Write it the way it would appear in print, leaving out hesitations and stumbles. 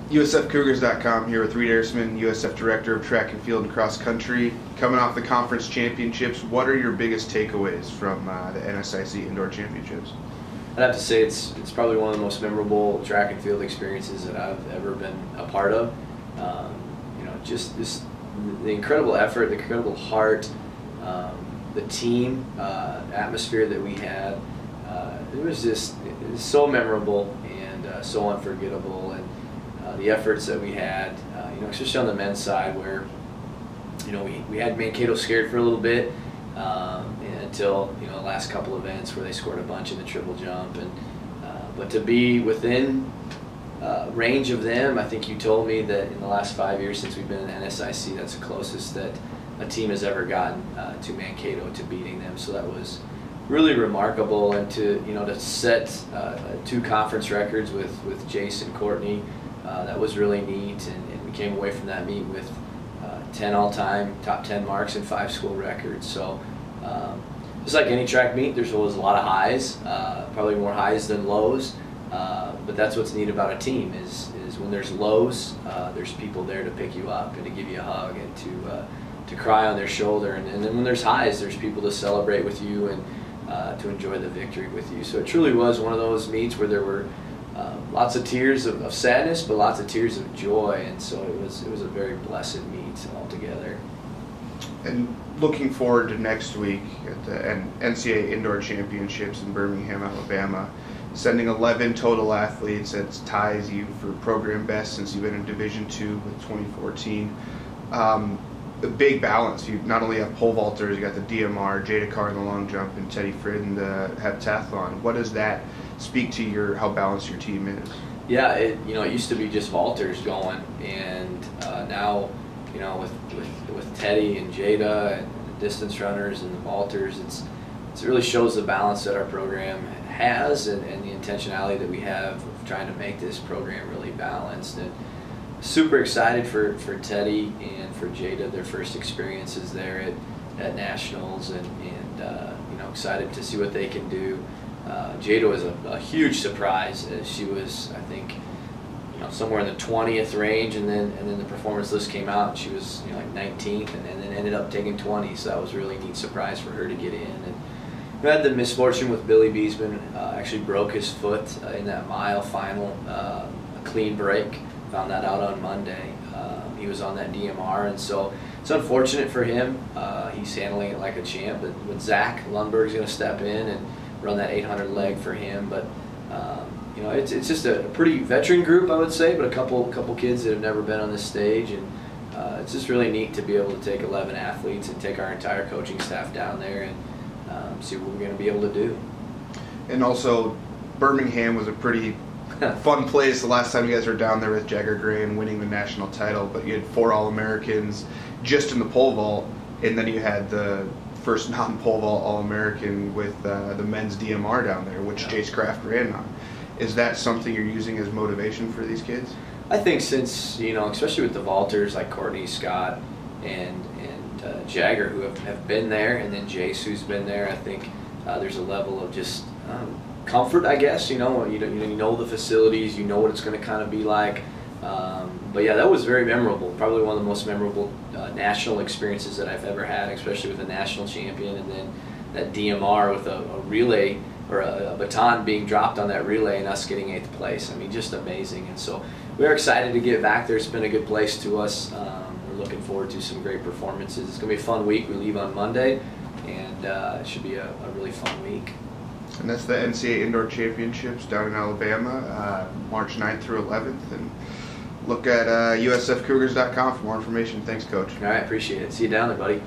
USFCougars.com here with Reid, USF Director of Track and Field and Cross Country. Coming off the conference championships, what are your biggest takeaways from the NSIC Indoor Championships? I'd have to say it's probably one of the most memorable track and field experiences that I've ever been a part of. Just the incredible effort, the incredible heart, the team atmosphere that we had. It was so memorable and so unforgettable, and the efforts that we had, especially on the men's side, where we had Mankato scared for a little bit until the last couple events where they scored a bunch in the triple jump, and but to be within range of them, I think you told me that in the last 5 years since we've been in NSIC, that's the closest that a team has ever gotten to Mankato, to beating them. So that was really remarkable, and to set 2 conference records with Jace and Courtney, that was really neat, and we came away from that meet with 10 all-time top 10 marks and 5 school records. So just like any track meet, there's always a lot of highs, probably more highs than lows, but that's what's neat about a team is when there's lows, there's people there to pick you up and to give you a hug and to cry on their shoulder, and then when there's highs, there's people to celebrate with you and to enjoy the victory with you. So it truly was one of those meets where there were lots of tears of sadness, but lots of tears of joy, and so it was a very blessed meet altogether. And looking forward to next week at the NCAA Indoor Championships in Birmingham, Alabama, sending 11 total athletes. That ties you for program best since you've been in Division II with 2014. A big balance. You not only have pole vaulters, you got the DMR, Jada in the long jump, and Teddy Frid in the heptathlon. What does that speak to how balanced your team is? Yeah, it used to be just vaulters going, and now with Teddy and Jada and the distance runners and the vaulters, it really shows the balance that our program has and the intentionality that we have of trying to make this program really balanced. And super excited for Teddy and for Jada, their first experiences there at nationals, and excited to see what they can do. Jada was a huge surprise. She was, I think, somewhere in the 20th range, and then the performance list came out, and she was like 19th, and then ended up taking 20. So that was a really neat surprise for her to get in. And we had the misfortune with Billy Beesman, actually broke his foot in that mile final, a clean break. Found that out on Monday. He was on that DMR, and so it's unfortunate for him. He's handling it like a champ, but with Zach Lundberg's going to step in and run that 800 leg for him. But it's just a pretty veteran group, I would say, but a couple kids that have never been on this stage, and it's just really neat to be able to take 11 athletes and take our entire coaching staff down there and see what we're going to be able to do. And also, Birmingham was a pretty fun place the last time you guys were down there with Jagger Gray and winning the national title, but you had 4 All-Americans just in the pole vault, and then you had the first non-pole vault All-American with the men's DMR down there, which Jace Kraft ran on. Is that something you're using as motivation for these kids? I think since, especially with the vaulters like Courtney, Scott, and Jagger, who have been there, and then Jace, who's been there, I think there's a level of just comfort, I guess. You know the facilities, you know what it's going to kind of be like. But yeah, that was very memorable. Probably one of the most memorable national experiences that I've ever had, especially with a national champion, and then that DMR with a relay or a baton being dropped on that relay and us getting 8th place. I mean, just amazing. And so we're excited to get back there. It's been a good place to us. We're looking forward to some great performances. It's going to be a fun week. We leave on Monday, and it should be a really fun week. And that's the NCAA Indoor Championships down in Alabama, March 9th through 11th. And look at USFCougars.com for more information. Thanks, Coach. All right, appreciate it. See you down there, buddy.